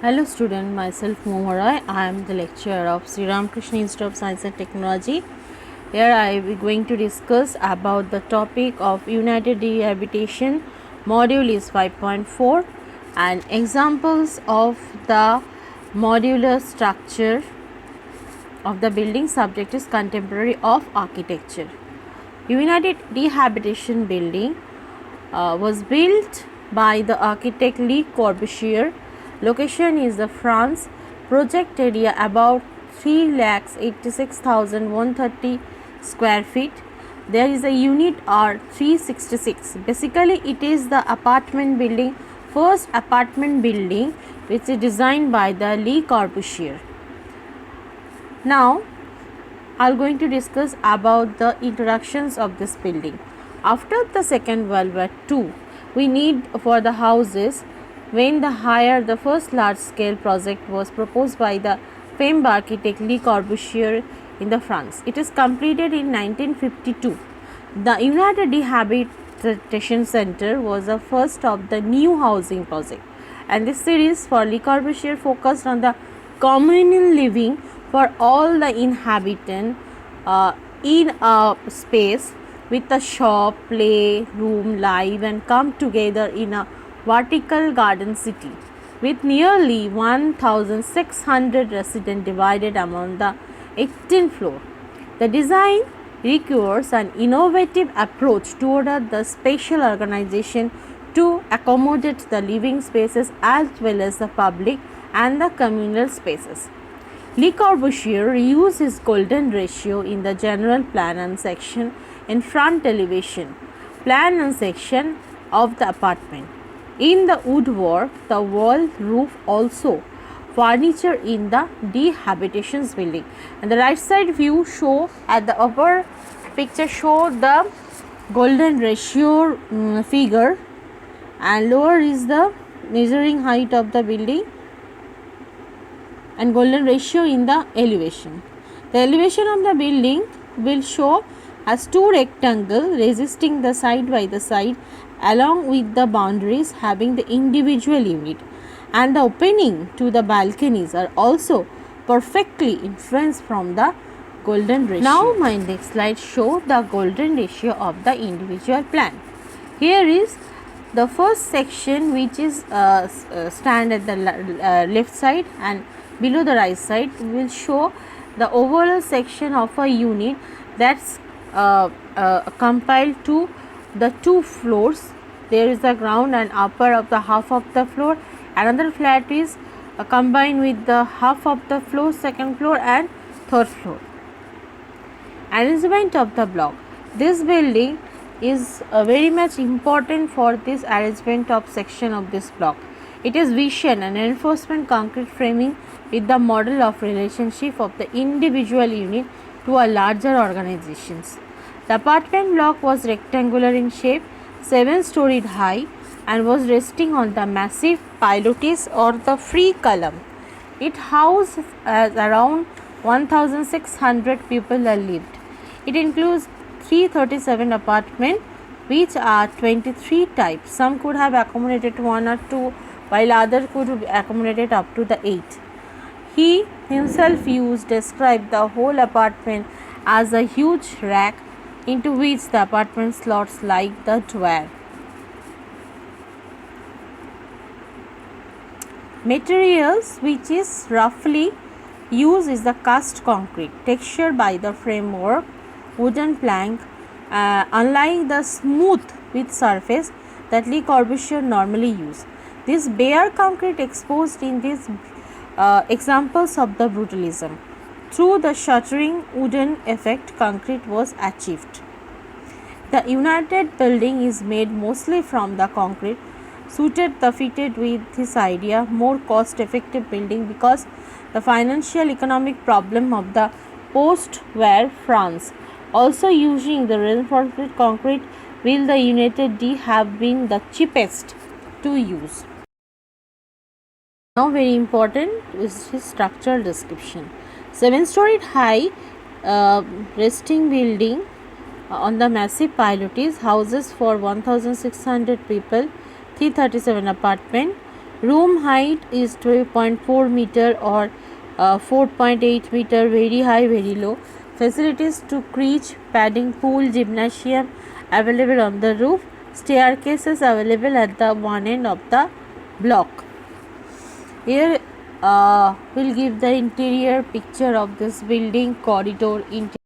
Hello student, myself Mohorai. I am the lecturer of Sri Ramakrishna Institute of Science and Technology. Here I will be going to discuss about the topic of United Rehabilitation. Module is 5.4 and examples of the modular structure of the building. Subject is contemporary of architecture. United Rehabilitation building was built by the architect Le Corbusier. Location is the France. Project area about 3,86,130 square feet. There is a unit R 366. Basically, it is the apartment building, first apartment building which is designed by the Le Corbusier. Now, I am going to discuss about the introductions of this building. After the Second World War II, we need for the houses when the first large scale project was proposed by the famed architect Le Corbusier in the France. It is completed in 1952. The United Rehabilitation Center was the first of the new housing project, and this series for Le Corbusier focused on the communal living for all the inhabitants in a space with a shop, play room, live and come together in a vertical garden city with nearly 1,600 residents divided among the 18th floor. The design requires an innovative approach toward the spatial organization to accommodate the living spaces as well as the public and the communal spaces. Le Corbusier used his golden ratio in the general plan and section in front elevation, plan and section of the apartment. In the woodwork, the wall, roof also furniture in the Rehabilitations building. And the right side view show at the upper picture show the golden ratio figure, and lower is the measuring height of the building and golden ratio in the elevation. The elevation of the building will show as two rectangles resisting the side by the side along with the boundaries having the individual unit, and the opening to the balconies are also perfectly influenced from the golden ratio. Now my next slide show the golden ratio of the individual plan. Here is the first section which is stand at the left side, and below the right side will show the overall section of a unit that's compiled to the two floors. There is the ground and upper of the half of the floor. Another flat is combined with the half of the floor, second floor and third floor. Arrangement of the block. This building is very much important for this arrangement of section of this block. It is vision and reinforcement concrete framing with the model of relationship of the individual unit to a larger organizations. The apartment block was rectangular in shape, 7-storied high, and was resting on the massive pilotis or the free column. It housed around 1,600 people that lived. It includes 337 apartments, which are 23 types. Some could have accommodated 1 or 2, while others could have accommodated up to the 8. He himself described the whole apartment as a huge rack into which the apartment slots like the drawer. Materials which is roughly used is the cast concrete, textured by the framework, wooden plank, unlike the smooth with surface that Le Corbusier normally used. This bare concrete exposed in these examples of the brutalism. Through the shuttering wooden effect, concrete was achieved. The United building is made mostly from the concrete, fitted with this idea more cost effective building because the financial economic problem of the post-war France. Also using the reinforced concrete will the United D have been the cheapest to use. Now very important is his structural description. 7-storied high resting building on the massive pilotis, houses for 1,600 people, 337 apartment, Room height is 12.4 meter or 4.8 meter, very high, very low. Facilities to creche, padding pool, gymnasium available on the roof. Staircases available at the one end of the block. Here we'll give the interior picture of this building, corridor, interior.